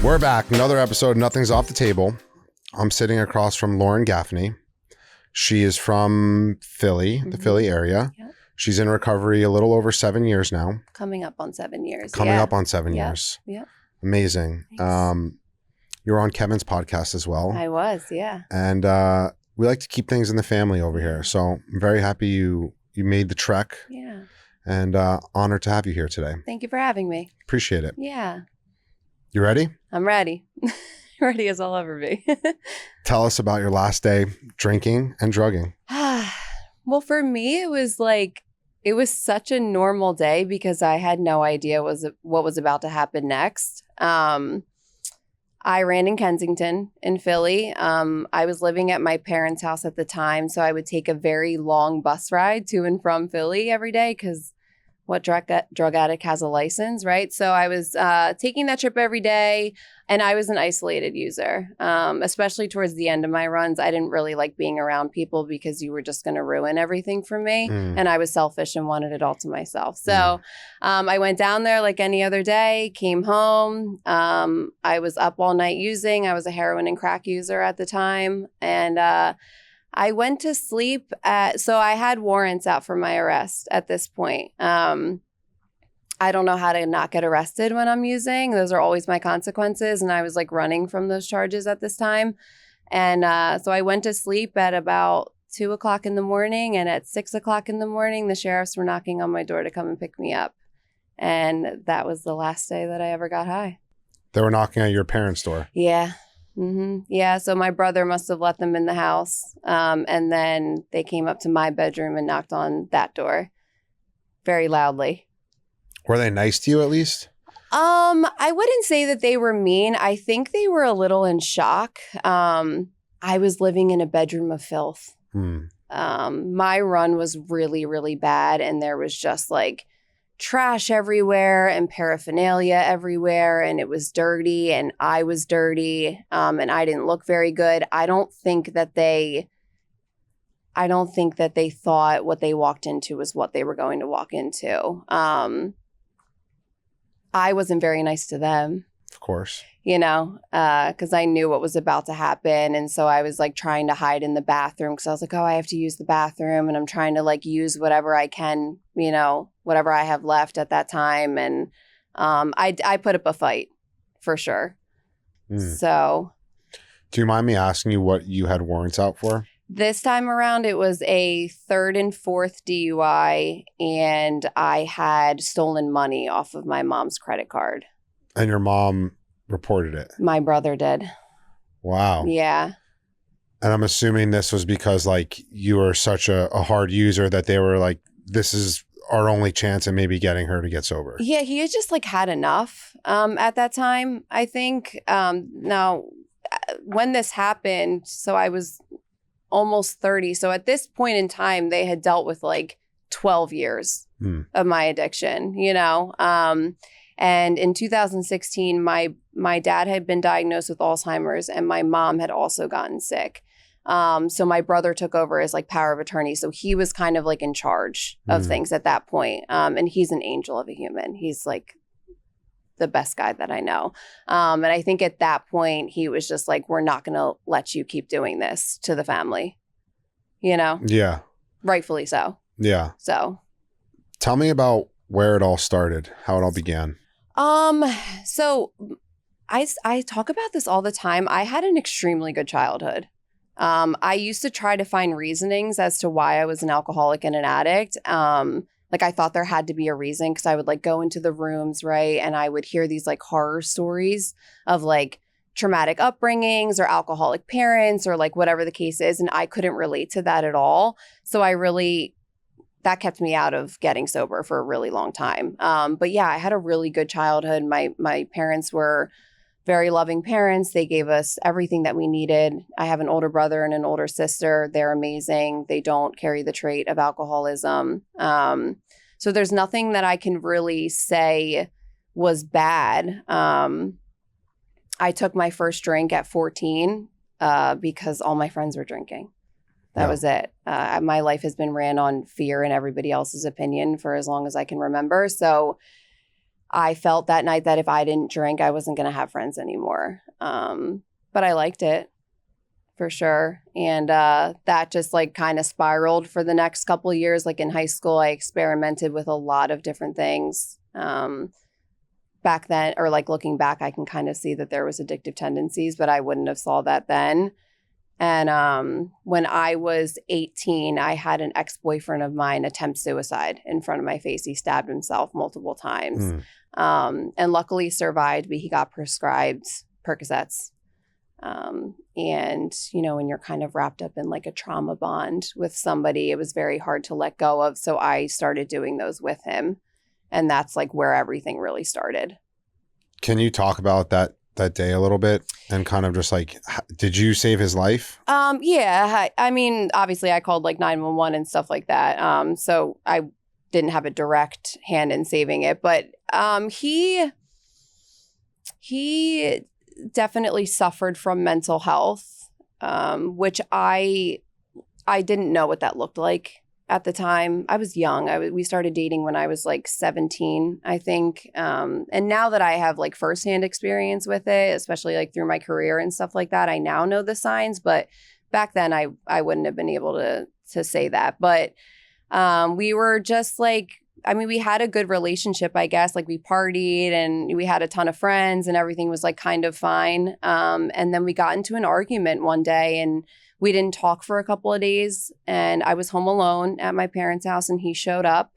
We're back. Another episode, Nothing's Off the Table. I'm sitting across from Lauren Gaffney. She is from Philly, the Philly area. Yep. She's in recovery a little over 7 years now. Coming up on 7 years. Coming up on 7 years. Yeah. Amazing. Thanks. You were on Kevin's podcast as well. I was, yeah. And we like to keep things in the family over here. So I'm very happy you made the trek. Yeah. And honored to have you here today. Thank you for having me. Appreciate it. Yeah. You ready? I'm ready. Ready as I'll ever be. Tell us about your last day drinking and drugging. Well, for me, it was such a normal day because I had no idea what was about to happen next. I ran in Kensington in Philly. I was living at my parents' house at the time, so I would take a very long bus ride to and from Philly every day because what drug addict has a license, right? So I was taking that trip every day, and I was an isolated user, especially towards the end of my runs. I didn't really like being around people because you were just going to ruin everything for me, and I was selfish and wanted it all to myself. So I went down there like any other day, came home. I was up all night using. I was a heroin and crack user at the time, and I went to sleep so I had warrants out for my arrest at this point. I don't know how to not get arrested when I'm using. Those are always my consequences. And I was like running from those charges at this time. And so I went to sleep at about 2 o'clock in the morning. And at 6 o'clock in the morning, the sheriffs were knocking on my door to come and pick me up. And that was the last day that I ever got high. They were knocking at your parents' door. Yeah. Yeah, so my brother must have let them in the house. And then they came up to my bedroom and knocked on that door very loudly. Were they nice to you at least? I wouldn't say that they were mean. I think they were a little in shock. I was living in a bedroom of filth. My run was really, really bad. And there was just like trash everywhere and paraphernalia everywhere, and it was dirty and I was dirty, and I didn't look very good. I don't think that they thought what they walked into was what they were going to walk into. I wasn't very nice to them. Of course. Because I knew what was about to happen. And so I was like trying to hide in the bathroom because I was like, oh, I have to use the bathroom. And I'm trying to like use whatever I can, whatever I have left at that time. And I put up a fight for sure. So. Do you mind me asking you what you had warrants out for? This time around, it was a 3rd and 4th DUI. And I had stolen money off of my mom's credit card. And your mom reported it? My brother did. Wow. Yeah. And I'm assuming this was because like you were such a hard user that they were like, this is our only chance at maybe getting her to get sober. Yeah, he had just like had enough at that time, I think. Now, when this happened, so I was almost 30. So at this point in time, they had dealt with like 12 years of my addiction, And in 2016, my dad had been diagnosed with Alzheimer's and my mom had also gotten sick. So my brother took over as like power of attorney. So he was kind of like in charge of things at that point. And he's an angel of a human. He's like the best guy that I know. And I think at that point, he was just like, we're not going to let you keep doing this to the family, Yeah. Rightfully so. Yeah. So. Tell me about where it all started, how it all began. So I talk about this all the time. I had an extremely good childhood. I used to try to find reasonings as to why I was an alcoholic and an addict. Like I thought there had to be a reason because I would like go into the rooms, right? And I would hear these like horror stories of like traumatic upbringings or alcoholic parents or like whatever the case is. And I couldn't relate to that at all. So that kept me out of getting sober for a really long time. But yeah, I had a really good childhood. My parents were very loving parents. They gave us everything that we needed. I have an older brother and an older sister. They're amazing. They don't carry the trait of alcoholism. So there's nothing that I can really say was bad. I took my first drink at 14 because all my friends were drinking. That was it. My life has been ran on fear and everybody else's opinion for as long as I can remember. So I felt that night that if I didn't drink, I wasn't going to have friends anymore. But I liked it for sure. And that just like kind of spiraled for the next couple of years. Like in high school, I experimented with a lot of different things. Back then, or like looking back, I can kind of see that there was addictive tendencies, but I wouldn't have saw that then. And when I was 18, I had an ex-boyfriend of mine attempt suicide in front of my face. He stabbed himself multiple times. And luckily survived, but he got prescribed Percocets. And, you know, when you're kind of wrapped up in like a trauma bond with somebody, it was very hard to let go of. So I started doing those with him. And that's like where everything really started. Can you talk about that day a little bit and kind of just like, did you save his life? Yeah. I mean, obviously I called like 911 and stuff like that. So I didn't have a direct hand in saving it, but he definitely suffered from mental health, which I didn't know what that looked like at the time. I was young. We started dating when I was like 17, I think. And now that I have like firsthand experience with it, especially like through my career and stuff like that, I now know the signs. But back then I wouldn't have been able to say that. But we were just like, I mean, we had a good relationship, I guess. Like we partied and we had a ton of friends and everything was like kind of fine. And then we got into an argument one day and we didn't talk for a couple of days. And I was home alone at my parents' house and he showed up.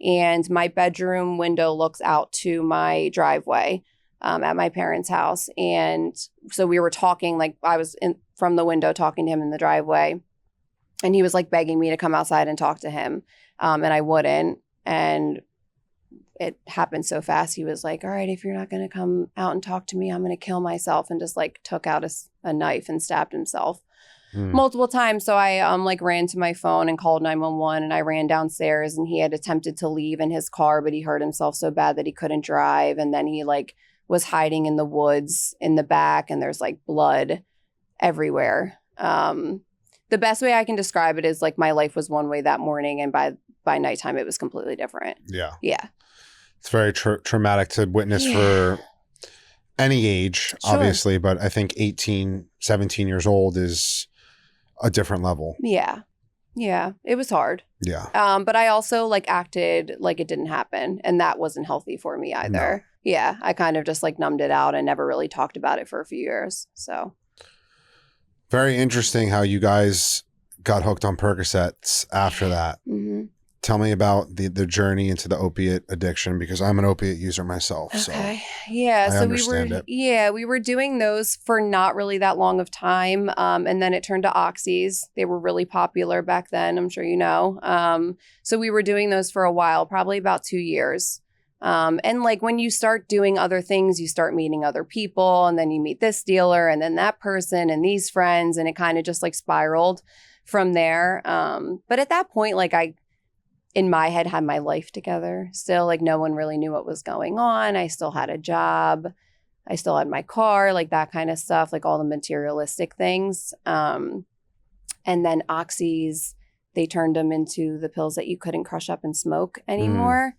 And my bedroom window looks out to my driveway at my parents' house. And so we were talking, like I was from the window talking to him in the driveway. And he was like begging me to come outside and talk to him. And I wouldn't. And it happened so fast. He was like, all right, if you're not going to come out and talk to me, I'm going to kill myself. And just like took out a knife and stabbed himself multiple times. So I like ran to my phone and called 911 and I ran downstairs and he had attempted to leave in his car, but he hurt himself so bad that he couldn't drive. And then he like was hiding in the woods in the back and there's like blood everywhere. The best way I can describe it is like my life was one way that morning and by nighttime it was completely different. Yeah. Yeah. It's very traumatic to witness for any age, obviously, but I think 18, 17 years old is a different level. Yeah. Yeah. It was hard. Yeah. But I also like acted like it didn't happen and that wasn't healthy for me either. No. Yeah. I kind of just like numbed it out and never really talked about it for a few years. So. Very interesting how you guys got hooked on Percocets after that. Mm-hmm. Tell me about the journey into the opiate addiction because I'm an opiate user myself. Okay. So yeah. I understand it. Yeah, we were doing those for not really that long of time. And then it turned to oxys. They were really popular back then. I'm sure you know. So we were doing those for a while, probably about 2 years. And like when you start doing other things, you start meeting other people and then you meet this dealer and then that person and these friends. And it kind of just like spiraled from there. But at that point, like in my head, had my life together. Still, like no one really knew what was going on. I still had a job. I still had my car, like that kind of stuff, like all the materialistic things. And then oxys, they turned them into the pills that you couldn't crush up and smoke anymore.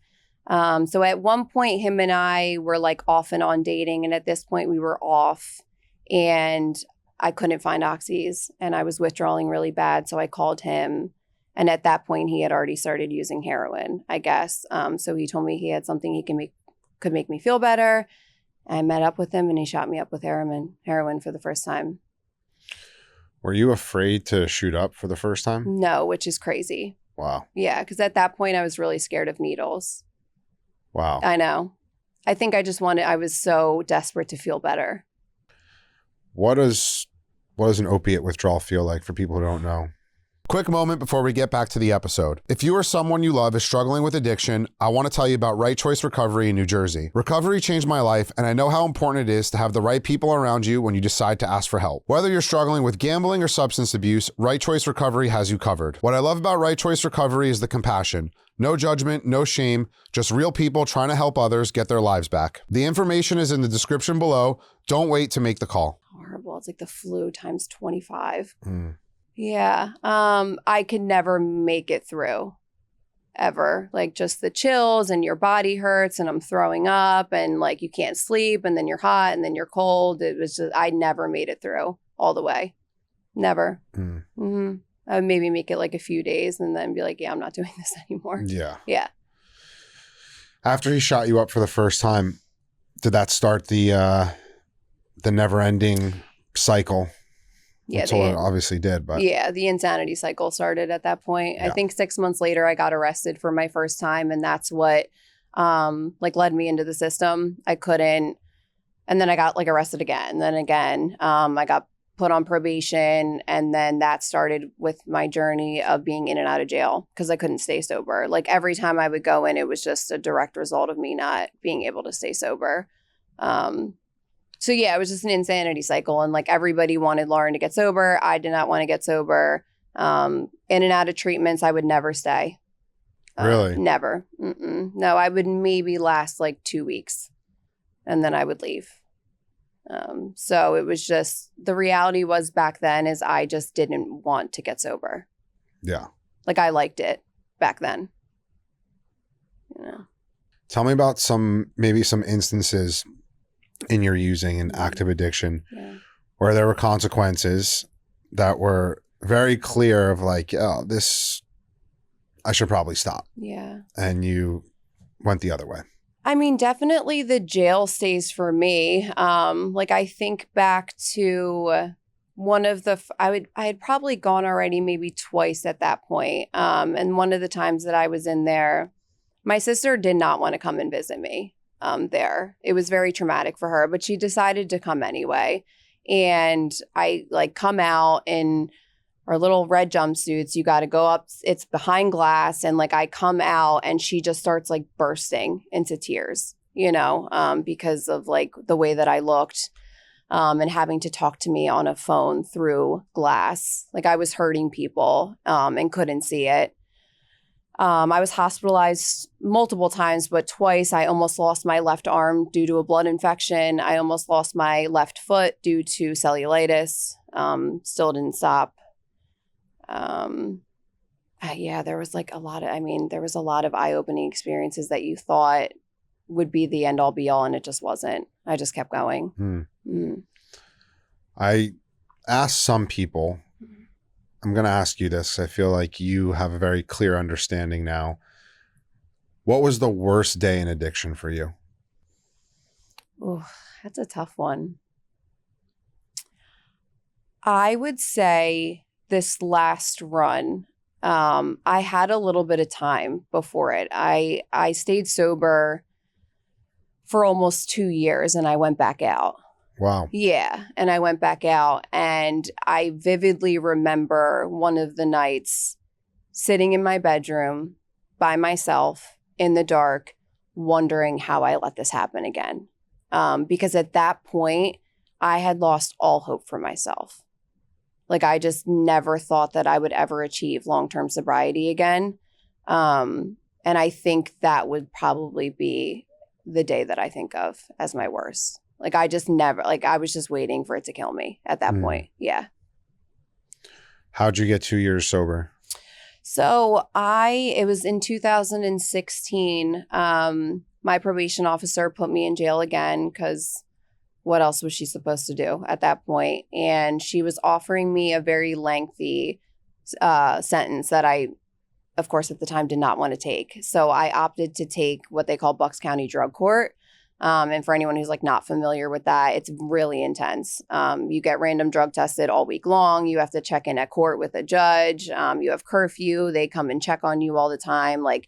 So at one point, him and I were like off and on dating. And at this point, we were off and I couldn't find oxys and I was withdrawing really bad. So I called him. And at that point, he had already started using heroin, I guess. So he told me he had something he could make me feel better. I met up with him and he shot me up with heroin for the first time. Were you afraid to shoot up for the first time? No, which is crazy. Wow. Yeah, because at that point, I was really scared of needles. Wow. I know. I think I was so desperate to feel better. What does an opiate withdrawal feel like for people who don't know? Quick moment before we get back to the episode. If you or someone you love is struggling with addiction, I want to tell you about Right Choice Recovery in New Jersey. Recovery changed my life, and I know how important it is to have the right people around you when you decide to ask for help. Whether you're struggling with gambling or substance abuse, Right Choice Recovery has you covered. What I love about Right Choice Recovery is the compassion. No judgment, no shame, just real people trying to help others get their lives back. The information is in the description below. Don't wait to make the call. Horrible. It's like the flu times 25. Yeah. I could never make it through. ever. Like just the chills and your body hurts and I'm throwing up and like you can't sleep and then you're hot and then you're cold. It was just, I never made it through all the way. Never. I would maybe make it like a few days and then be like, yeah, I'm not doing this anymore. Yeah. Yeah. After he shot you up for the first time, did that start the never-ending cycle? Yeah, It obviously did, but yeah, the insanity cycle started at that point. Yeah. I think 6 months later, I got arrested for my first time, and that's what like led me into the system. I couldn't, and then I got like arrested again. And then again, I got put on probation, and then that started with my journey of being in and out of jail because I couldn't stay sober. Like every time I would go in, it was just a direct result of me not being able to stay sober. So yeah, it was just an insanity cycle. And like everybody wanted Lauren to get sober. I did not want to get sober. In and out of treatments, I would never stay. Really? Never. No, I would maybe last like 2 weeks and then I would leave. So it was just, the reality was back then is I just didn't want to get sober. Yeah. Like I liked it back then. You know. Tell me about maybe some instances in your using and active addiction where there were consequences that were very clear of like, oh, this, I should probably stop. Yeah. And you went the other way. I mean, definitely the jail stays for me. Like I think back to one of the, I had probably gone already maybe twice at that point. And one of the times that I was in there, my sister did not want to come and visit me. There. It was very traumatic for her, but she decided to come anyway. And I like come out in our little red jumpsuits. You got to go up. It's behind glass. And like I come out and she just starts like bursting into tears, you know, because of like the way that I looked and having to talk to me on a phone through glass. Like I was hurting people and couldn't see it. I was hospitalized multiple times, but twice I almost lost my left arm due to a blood infection. I almost lost my left foot due to cellulitis. Still didn't stop. Yeah, there was like there was a lot of eye-opening experiences that you thought would be the end all be all, and it just wasn't. I just kept going. I asked some people, I'm going to ask you this. I feel like you have a very clear understanding now. What was the worst day in addiction for you? Oh, that's a tough one. I would say this last run, I had a little bit of time before it. I stayed sober for almost 2 years and I went back out. Wow. Yeah. And I went back out and I vividly remember one of the nights sitting in my bedroom by myself in the dark, wondering how I let this happen again. Because at that point, I had lost all hope for myself. Like I just never thought that I would ever achieve long-term sobriety again. And I think that would probably be the day that I think of as my worst. Like I just never, like I was just waiting for it to kill me at that point. Yeah. How'd you get 2 years sober? So it was in 2016. My probation officer put me in jail again because what else was she supposed to do at that point? And she was offering me a very lengthy sentence that I, of course, at the time did not want to take. So I opted to take what they call Bucks County Drug Court. And for anyone who's like not familiar with that, it's really intense. You get random drug tested all week long. You have to check in at court with a judge. You have curfew. They come and check on you all the time. Like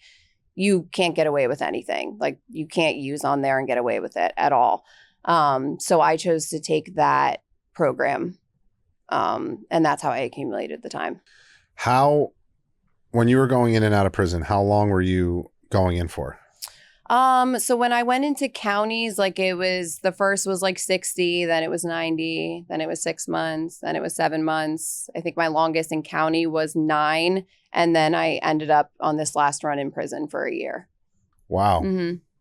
you can't get away with anything. Like you can't use on there and get away with it at all. So I chose to take that program. And that's how I accumulated the time. When you were going in and out of prison, how long were you going in for? So when I went into counties, like it was, the first was like 60, then it was 90, then it was 6 months, then it was 7 months. I think my longest in county was 9. And then I ended up on this last run in prison for a year. Wow.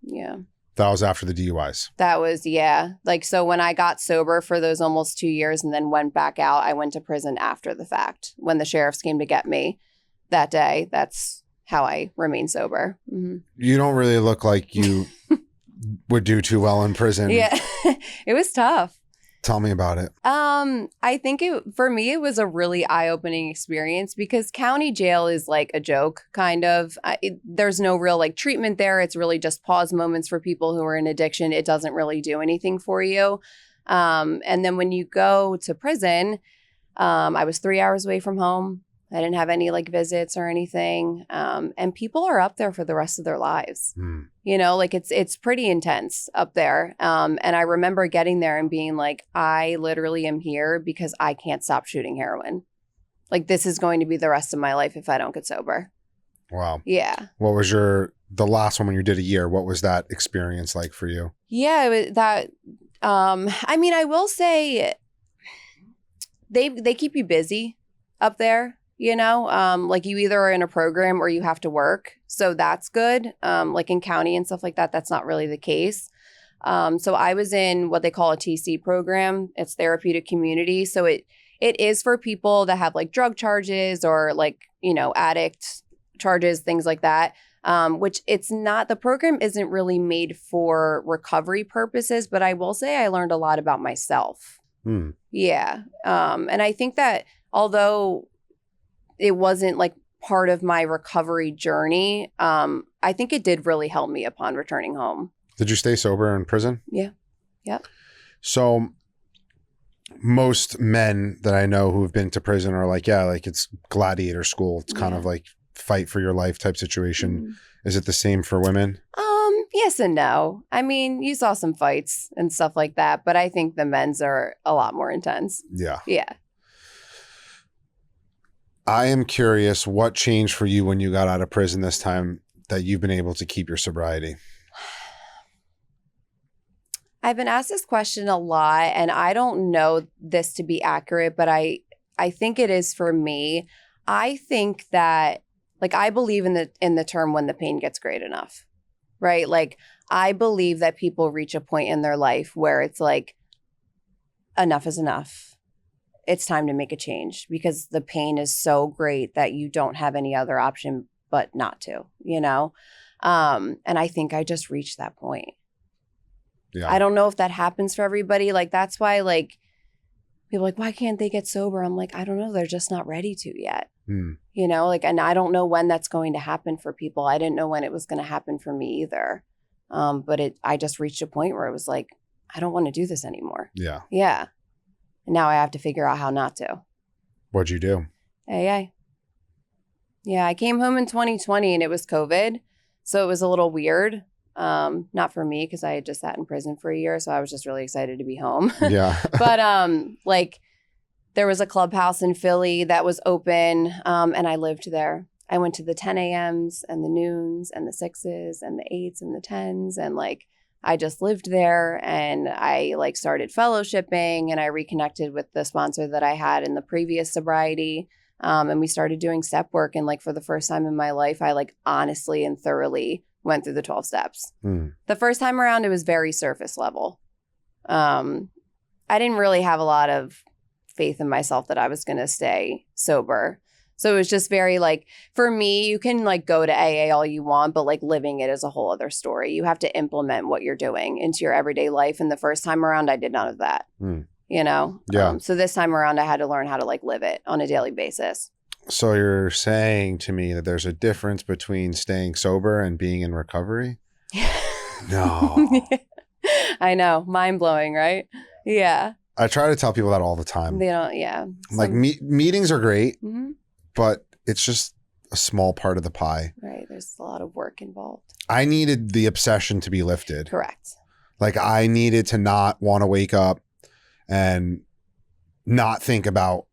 Yeah. That was after the DUIs. That was, yeah. Like, so when I got sober for those almost 2 years and then went back out, I went to prison after the fact. When the sheriffs came to get me that day, that's how I remain sober. You don't really look like you would do too well in prison. Yeah, it was tough. Tell me about it. I think for me, it was a really eye-opening experience because county jail is like a joke, kind of. There's no real like treatment there. It's really just pause moments for people who are in addiction. It doesn't really do anything for you. And then when you go to prison, I was 3 hours away from home. I didn't have any like visits or anything. And people are up there for the rest of their lives. You know, like it's pretty intense up there. And I remember getting there and being like, I literally am here because I can't stop shooting heroin. Like this is going to be the rest of my life if I don't get sober. Wow. Yeah. What was the last one when you did a year? What was that experience like for you? Yeah, it was that, I mean, I will say they keep you busy up there. You know, like you either are in a program or you have to work. So that's good. Like in county and stuff like that, that's not really the case. So I was in what they call a TC program. It's therapeutic community. So it is for people that have like drug charges or like, you know, addict charges, things like that. Which it's not, the program isn't really made for recovery purposes, but I will say I learned a lot about myself. Yeah. And I think that although it wasn't like part of my recovery journey, I think it did really help me upon returning home. Did you stay sober in prison? Yeah. Yep. So most men that I know who've been to prison are like, yeah, like it's gladiator school. It's kind of like fight for your life type situation. Is it the same for women? Yes and no. I mean, you saw some fights and stuff like that, but I think the men's are a lot more intense. Yeah. Yeah. I am curious what changed for you when you got out of prison this time that you've been able to keep your sobriety? I've been asked this question a lot, and I don't know this to be accurate, but I think it is for me. I think that, like, I believe in the term when the pain gets great enough, right? Like, I believe that people reach a point in their life where it's like, enough is enough. It's time to make a change because the pain is so great that you don't have any other option but not to, you know? And I think I just reached that point. Yeah. I don't know if that happens for everybody. Like, that's why, like, people are like, why can't they get sober? I'm like, I don't know. They're just not ready to yet. You know, like, and I don't know when that's going to happen for people. I didn't know when it was going to happen for me either. But I just reached a point where it was like, I don't want to do this anymore. Yeah. Yeah. And now I have to figure out how not to. What'd you do? AA. Yeah, I came home in 2020 and it was COVID. So it was a little weird. Not for me because I had just sat in prison for a year. So I was just really excited to be home. Yeah. But like there was a clubhouse in Philly that was open and I lived there. I went to the 10 a.m.s and the noons and the 6s and the 8s and the 10s and like I just lived there and I like started fellowshipping and I reconnected with the sponsor that I had in the previous sobriety. And we started doing step work. And like for the first time in my life, I like honestly and thoroughly went through the 12 steps. The first time around, it was very surface level. I didn't really have a lot of faith in myself that I was going to stay sober. So it was just very like, for me, you can like go to AA all you want, but like living it is a whole other story. You have to implement what you're doing into your everyday life. And the first time around, I did none of that, you know? Yeah. So this time around, I had to learn how to like live it on a daily basis. So you're saying to me that there's a difference between staying sober and being in recovery? No. I know. Mind blowing, right? Yeah. I try to tell people that all the time. They don't, yeah. Like meetings are great. But it's just a small part of the pie. Right. There's a lot of work involved. I needed the obsession to be lifted. Correct. Like I needed to not want to wake up and not think about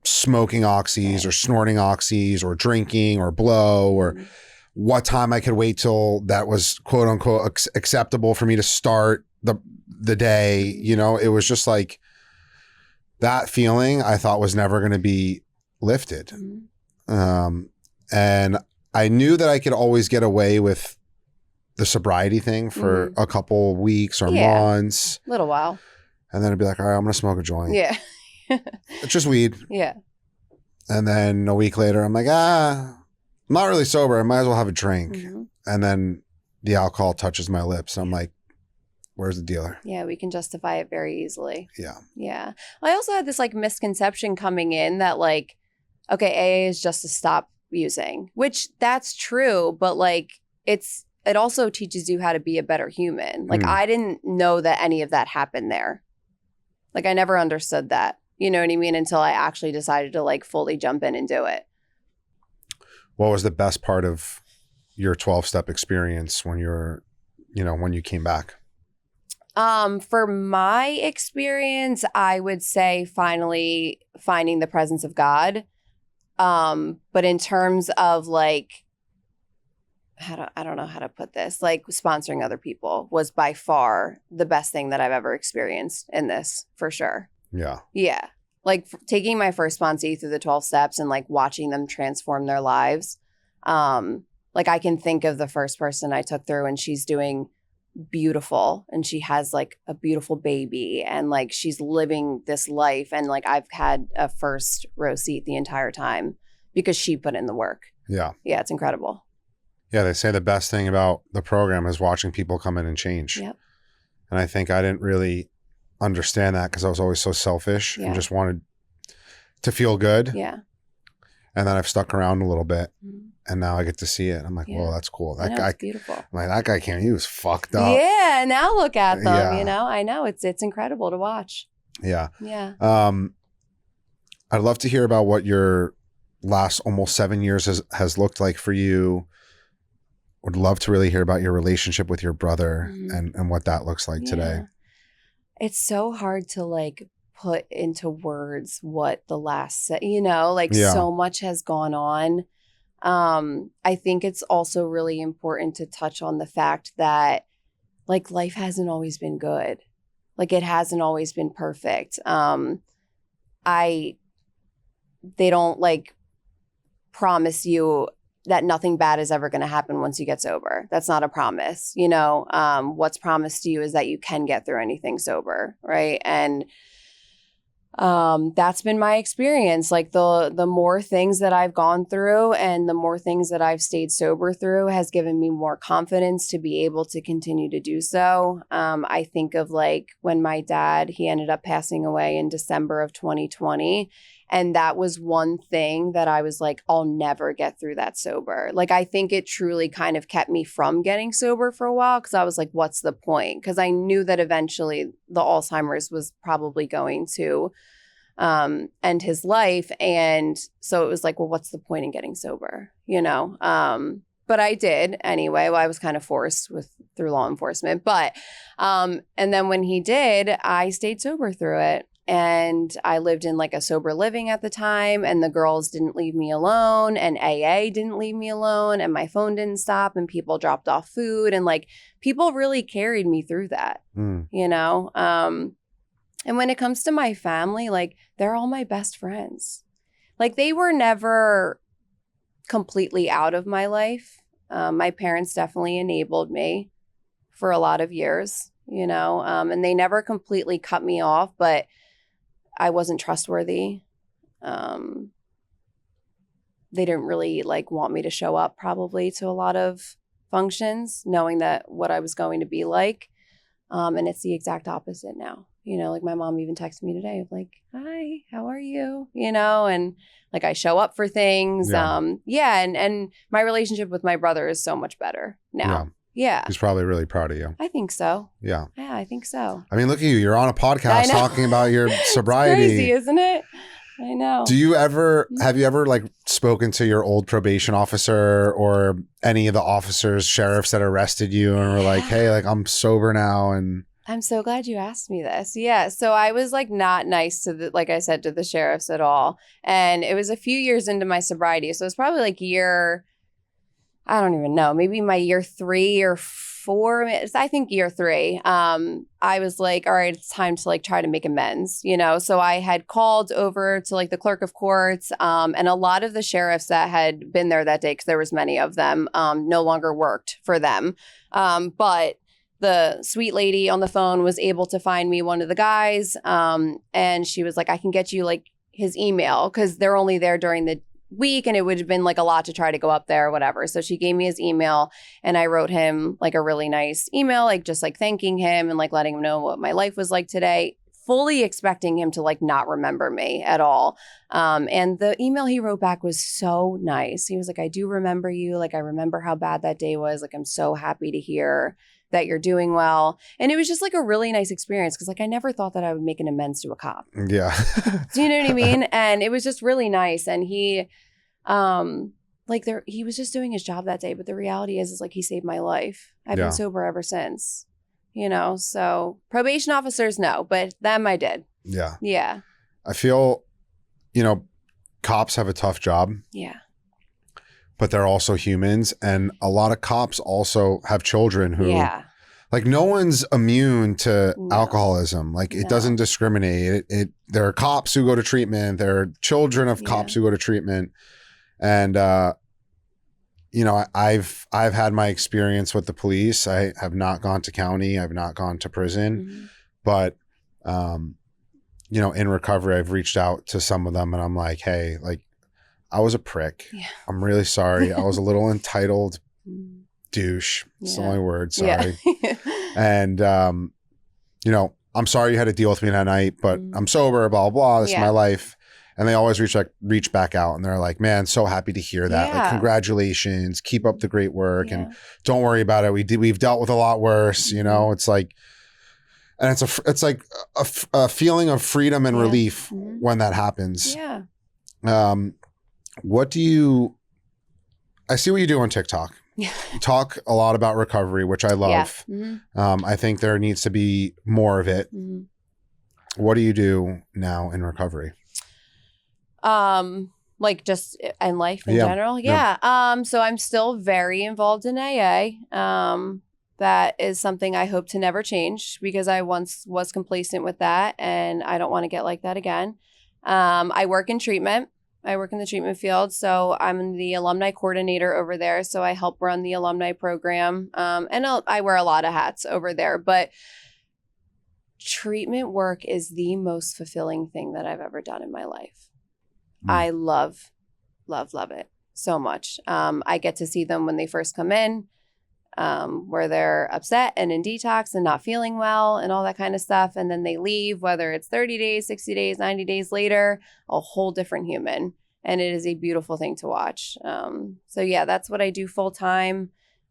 smoking oxys or snorting oxys or drinking or blow or what time I could wait till that was quote unquote acceptable for me to start the day. You know, it was just like, that feeling I thought was never going to be lifted. And I knew that I could always get away with the sobriety thing for a couple weeks or months. A little while. And then I'd be like, all right, I'm going to smoke a joint. Yeah. It's just weed. Yeah. And then a week later, I'm like, I'm not really sober. I might as well have a drink. Mm-hmm. And then the alcohol touches my lips. And I'm like, where's the dealer? Yeah, we can justify it very easily. Yeah. Yeah. I also had this like misconception coming in that like, okay, AA is just to stop using, which that's true, but like it also teaches you how to be a better human. Like I didn't know that any of that happened there. Like I never understood that. You know what I mean? Until I actually decided to like fully jump in and do it. What was the best part of your 12-step experience when when you came back? For my experience, I would say finally finding the presence of God. But in terms of like, I don't know how to put this, like sponsoring other people was by far the best thing that I've ever experienced in this, for sure. Yeah. Yeah. Like taking my first sponsee through the 12 steps and like watching them transform their lives. Like I can think of the first person I took through and she's doing beautiful and she has like a beautiful baby and like she's living this life. And like I've had a first row seat the entire time because she put in the work. Yeah. Yeah. It's incredible. Yeah. They say the best thing about the program is watching people come in and change. Yep. And I think I didn't really understand that because I was always so selfish and just wanted to feel good. Yeah. And then I've stuck around a little bit and now I get to see it. I'm like, whoa, that's cool. That guy, it's beautiful. I'm like, that guy he was fucked up. Yeah. Now look at them, Yeah. I know it's incredible to watch. Yeah. Yeah. I'd love to hear about what your last almost 7 years has looked like for you. Would love to really hear about your relationship with your brother and what that looks like today. It's so hard to like put into words what the last, so much has gone on. I think it's also really important to touch on the fact that like life hasn't always been good. Like it hasn't always been perfect. They don't like promise you that nothing bad is ever going to happen once you get sober. That's not a promise. What's promised to you is that you can get through anything sober, right? And that's been my experience. Like the more things that I've gone through and the more things that I've stayed sober through has given me more confidence to be able to continue to do so. I think of like when my dad, he ended up passing away in December of 2020. And that was one thing that I was like, I'll never get through that sober. Like, I think it truly kind of kept me from getting sober for a while because I was like, what's the point? Because I knew that eventually the Alzheimer's was probably going to end his life. And so it was like, well, what's the point in getting sober? But I did anyway. Well, I was kind of forced through law enforcement. But and then when he did, I stayed sober through it. And I lived in like a sober living at the time and the girls didn't leave me alone and AA didn't leave me alone and my phone didn't stop and people dropped off food and like people really carried me through that, And when it comes to my family, like they're all my best friends. Like they were never completely out of my life. My parents definitely enabled me for a lot of years, and they never completely cut me off, but I wasn't trustworthy. They didn't really like want me to show up probably to a lot of functions, knowing that what I was going to be like. And it's the exact opposite now. Like my mom even texted me today of like, hi, how are you? And like I show up for things. Yeah. And my relationship with my brother is so much better now. Yeah. He's probably really proud of you. I think so. Yeah. Yeah, I think so. I mean, look at you. You're on a podcast talking about your sobriety. It's crazy, isn't it? I know. Have you ever like spoken to your old probation officer or any of the officers, sheriffs that arrested you and were like, hey, like I'm sober now? And I'm so glad you asked me this. Yeah. So I was like not nice to like I said, to the sheriffs at all. And it was a few years into my sobriety. So it's probably like I don't even know, maybe my year 3 or 4, I think year 3, I was like, all right, it's time to like try to make amends, So I had called over to like the clerk of courts and a lot of the sheriffs that had been there that day, because there was many of them, no longer worked for them. But the sweet lady on the phone was able to find me one of the guys and she was like, I can get you like his email because they're only there during the week, and it would have been like a lot to try to go up there or whatever. So she gave me his email, and I wrote him like a really nice email, like just like thanking him and like letting him know what my life was like today, fully expecting him to like not remember me at all. And the email he wrote back was so nice. He was like, I do remember you. Like, I remember how bad that day was. Like, I'm so happy to hear that you're doing well. And it was just like a really nice experience because like I never thought that I would make an amends to a cop. Yeah. Do you know what I mean? And it was just really nice. And he he was just doing his job that day. But the reality is like he saved my life. I've been sober ever since. You know, so probation officers, no, but them I did. Yeah. Yeah. I feel, you know, cops have a tough job. Yeah. But they're also humans. And a lot of cops also have children who, like, no one's immune to alcoholism. Like, it doesn't discriminate. There are cops who go to treatment. There are children of cops who go to treatment. And, you know, I've had my experience with the police. I have not gone to county. I've not gone to prison. But, you know, in recovery, I've reached out to some of them and I'm like, hey, like, I was a prick. Yeah. I'm really sorry. I was a little entitled douche. It's the only word. Sorry. Yeah. And, you know, I'm sorry you had to deal with me that night, but I'm sober, blah, blah, blah. This is my life. And they always reach back out and they're like, man, so happy to hear that. Like, congratulations. Keep up the great work. And don't worry about it. We've dealt with a lot worse. You know, it's like, and it's like a feeling of freedom and relief when that happens. Yeah. I see what you do on TikTok. You talk a lot about recovery, which I love. I think there needs to be more of it. What do you do now in recovery? Like just in life in general? Yeah. So I'm still very involved in AA. That is something I hope to never change because I once was complacent with that and I don't want to get like that again. I work in treatment. I work in the treatment field. So I'm the alumni coordinator over there. So I help run the alumni program. And I wear a lot of hats over there. But treatment work is the most fulfilling thing that I've ever done in my life. I love it so much. I get to see them when they first come in, where they're upset and in detox and not feeling well and all that kind of stuff. And then they leave, whether it's 30 days, 60 days, 90 days later, a whole different human. And it is a beautiful thing to watch. So yeah, that's what I do full time.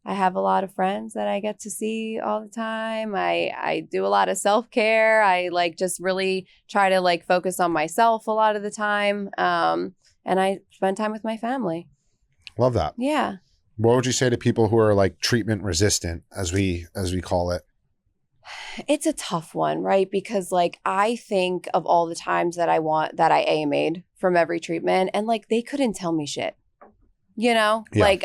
I have a lot of friends that I get to see all the time. I do a lot of self-care. I like just really try to like focus on myself a lot of the time. And I spend time with my family. Love that. Yeah. What would you say to people who are like treatment resistant, as we call it? It's a tough one, right? Because like I think of all the times that I AMA'd from every treatment and like they couldn't tell me shit. You know, like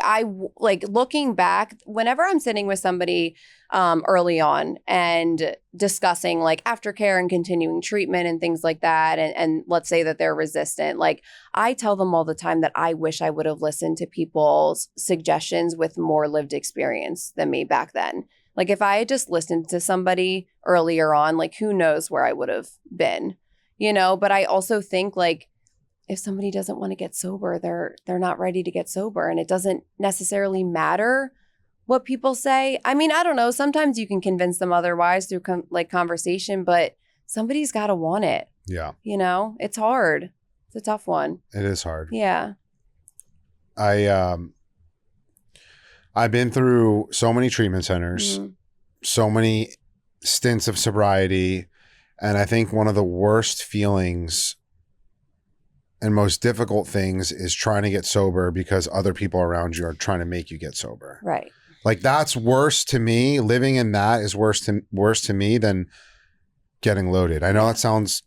looking back, whenever I'm sitting with somebody early on and discussing like aftercare and continuing treatment and things like that, and let's say that they're resistant, like I tell them all the time that I wish I would have listened to people's suggestions with more lived experience than me back then. Like if I had just listened to somebody earlier on, like who knows where I would have been, you know, but I also think like, if somebody doesn't want to get sober, they're not ready to get sober. And it doesn't necessarily matter what people say. I mean, I don't know. Sometimes you can convince them otherwise through conversation, but somebody's got to want it. Yeah. You know, it's hard. It's a tough one. It is hard. Yeah. I've been through so many treatment centers, so many stints of sobriety. And I think one of the worst feelings and most difficult things is trying to get sober because other people around you are trying to make you get sober. Right. Like that's worse to me. Living in that is worse to me than getting loaded. I know that sounds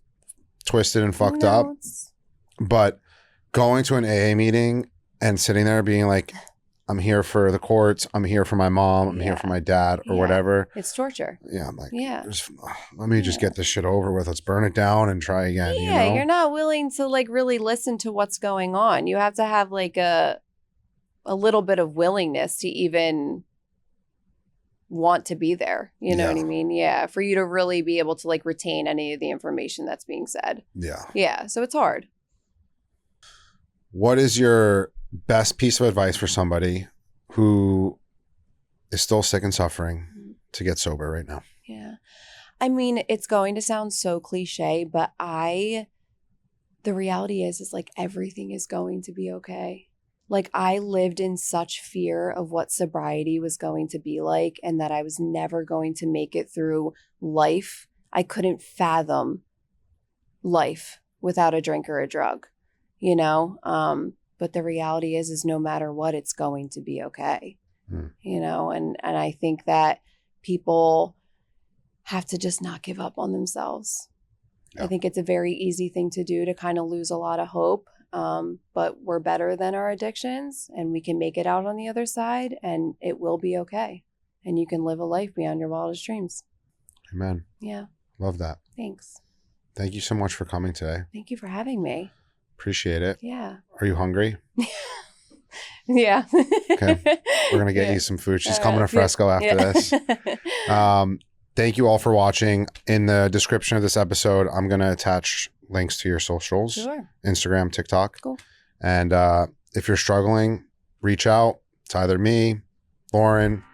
twisted and fucked up, but going to an AA meeting and sitting there being like, I'm here for the courts. I'm here for my mom. I'm here for my dad or whatever. It's torture. Yeah. I'm like, let me just get this shit over with. Let's burn it down and try again. Yeah. You know? You're not willing to like really listen to what's going on. You have to have like a little bit of willingness to even want to be there. You know what I mean? Yeah. For you to really be able to like retain any of the information that's being said. Yeah. Yeah. So it's hard. What is your best piece of advice for somebody who is still sick and suffering to get sober right now? Yeah. I mean, it's going to sound so cliche, but the reality is like everything is going to be okay. Like I lived in such fear of what sobriety was going to be like and that I was never going to make it through life. I couldn't fathom life without a drink or a drug, you know? But the reality is no matter what, it's going to be okay, you know? And I think that people have to just not give up on themselves. Yeah. I think it's a very easy thing to do to kind of lose a lot of hope. But we're better than our addictions and we can make it out on the other side and it will be okay. And you can live a life beyond your wildest dreams. Amen. Yeah. Love that. Thanks. Thank you so much for coming today. Thank you for having me. Appreciate it. Yeah. Are you hungry? Yeah. Okay. We're going to get you some food. She's coming to Fresco after this. Thank you all for watching. In the description of this episode, I'm going to attach links to your socials. Sure. Instagram, TikTok. Cool. And if you're struggling, reach out. It's either me, Lauren,